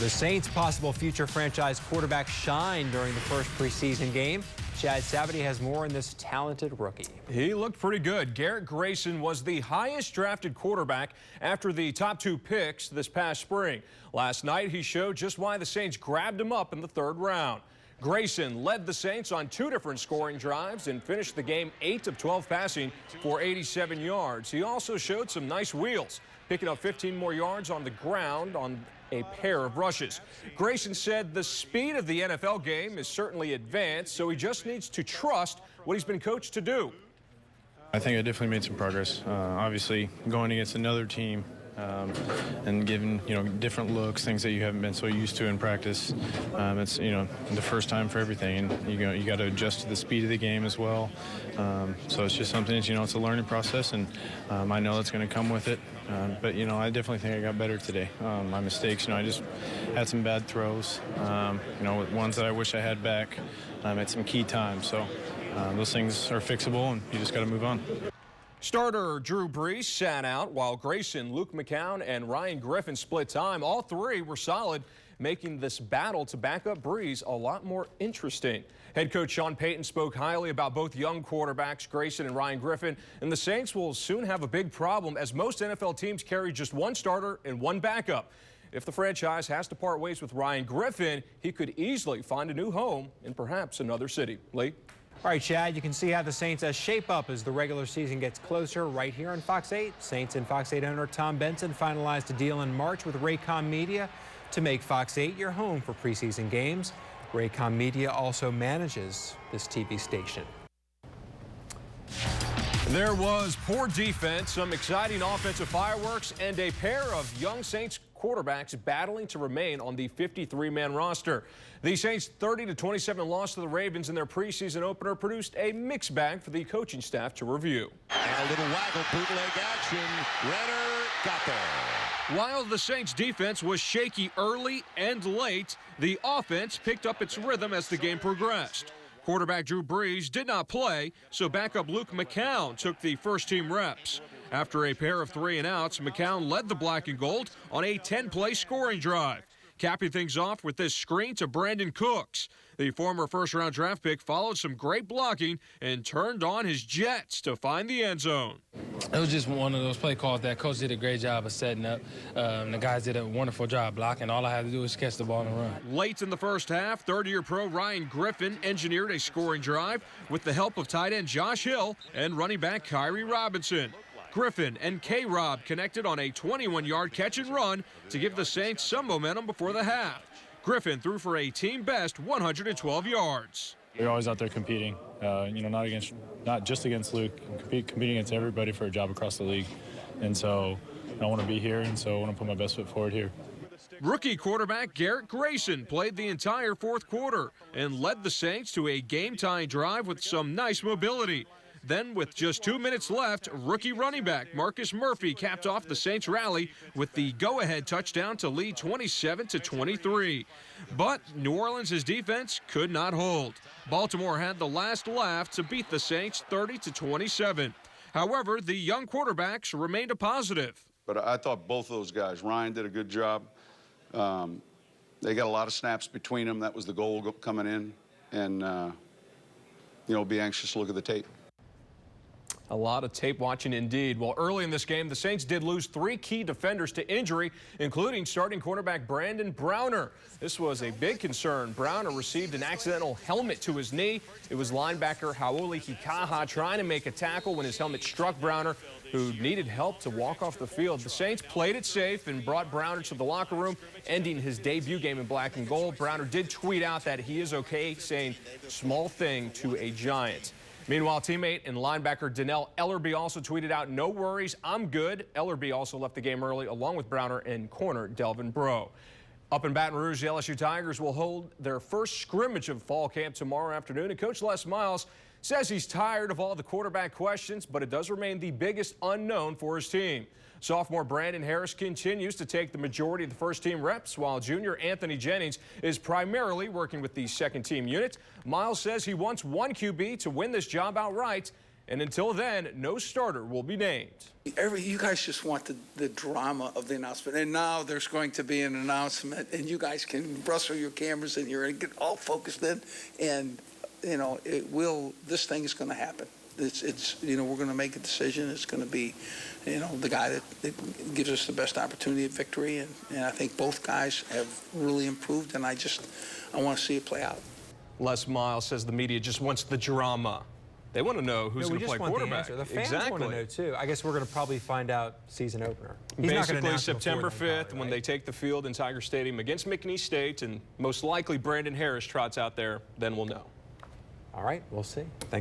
The Saints' possible future franchise quarterback shined during the first preseason game. Chad Savity has more on this talented rookie. He looked pretty good. Garrett Grayson was the highest drafted quarterback after the top 2 picks this past spring. Last night, he showed just why the Saints grabbed him up in the 3rd round. Grayson led the Saints on 2 different scoring drives and finished the game 8 of 12 passing for 87 yards. He also showed some nice wheels, picking up 15 more yards on the ground on a pair of rushes. Grayson said the speed of the NFL game is certainly advanced, so he just needs to trust what he's been coached to do. I think I definitely made some progress. Obviously, going against another team and giving different looks, things that you haven't been so used to in practice. It's the first time for everything, and you got to adjust to the speed of the game as well. So it's just something it's a learning process, and I know it's going to come with it. But I definitely think I got better today. My mistakes, I just had some bad throws. Ones that I wish I had back at some key times. So those things are fixable, and you just got to move on. Starter Drew Brees sat out while Grayson, Luke McCown, and Ryan Griffin split time. All 3 were solid, making this battle to back up Brees a lot more interesting. Head coach Sean Payton spoke highly about both young quarterbacks, Grayson and Ryan Griffin, and the Saints will soon have a big problem as most NFL teams carry just 1 starter and 1 backup. If the franchise has to part ways with Ryan Griffin, he could easily find a new home in perhaps another city. Lee? All right, Chad, you can see how the Saints shape up as the regular season gets closer right here on Fox 8. Saints and Fox 8 owner Tom Benson finalized a deal in March with Raycom Media to make Fox 8 your home for preseason games. Raycom Media also manages this TV station. There was poor defense, some exciting offensive fireworks, and a pair of young Saints quarterbacks battling to remain on the 53-man roster. The Saints' 30-27 loss to the Ravens in their preseason opener produced a mixed bag for the coaching staff to review. And a little waggle, bootleg action. Renner got there. While the Saints' defense was shaky early and late, the offense picked up its rhythm as the game progressed. Quarterback Drew Brees did not play, so backup Luke McCown took the first-team reps. After a pair of 3 and outs, McCown led the black and gold on a 10-play scoring drive. Capping things off with this screen to Brandon Cooks. The former first-round draft pick followed some great blocking and turned on his jets to find the end zone. It was just one of those play calls that coach did a great job of setting up. The guys did a wonderful job blocking. All I had to do was catch the ball and run. Late in the first half, third-year pro Ryan Griffin engineered a scoring drive with the help of tight end Josh Hill and running back Kyrie Robinson. Griffin and K-Rob connected on a 21-yard catch and run to give the Saints some momentum before the half. Griffin threw for a team-best 112 yards. We're always out there competing, not just against Luke, competing against everybody for a job across the league. And so I want to be here, and so I want to put my best foot forward here. Rookie quarterback Garrett Grayson played the entire 4th quarter and led the Saints to a game-tying drive with some nice mobility. Then, with just 2 minutes left, rookie running back Marcus Murphy capped off the Saints' rally with the go-ahead touchdown to lead 27-23. But New Orleans' defense could not hold. Baltimore had the last laugh to beat the Saints 30-27. However, the young quarterbacks remained a positive. But I thought both of those guys, Ryan did a good job. They got a lot of snaps between them. That was the goal coming in. And, be anxious to look at the tape. A lot of tape watching indeed. Well, early in this game, the Saints did lose 3 key defenders to injury, including starting cornerback Brandon Browner. This was a big concern. Browner received an accidental helmet to his knee. It was linebacker Haoli Hikaha trying to make a tackle when his helmet struck Browner, who needed help to walk off the field. The Saints played it safe and brought Browner to the locker room, ending his debut game in black and gold. Browner did tweet out that he is okay, saying small thing to a giant. Meanwhile, teammate and linebacker Donnell Ellerbe also tweeted out, "No worries, I'm good." Ellerbe also left the game early, along with Browner and corner Delvin Breaux. Up in Baton Rouge, the LSU Tigers will hold their first scrimmage of fall camp tomorrow afternoon, and Coach Les Miles says he's tired of all the quarterback questions, but it does remain the biggest unknown for his team. Sophomore Brandon Harris continues to take the majority of the first-team reps, while junior Anthony Jennings is primarily working with the second-team unit. Miles says he wants one QB to win this job outright, And until then, no starter will be named. You guys just want the drama of the announcement, and now there's going to be an announcement, and you guys can rustle your cameras in here and get all focused in, and this thing is going to happen. It's we're going to make a decision. It's going to be, the guy that gives us the best opportunity of victory, and I think both guys have really improved, and I want to see it play out. Les Miles says the media just wants the drama. They want to know who's going to play quarterback. The fans want to know, too. I guess we're going to probably find out season opener. Basically September 5th when they take the field in Tiger Stadium against McNeese State, and most likely Brandon Harris trots out there, then we'll know. All right, we'll see. Thanks.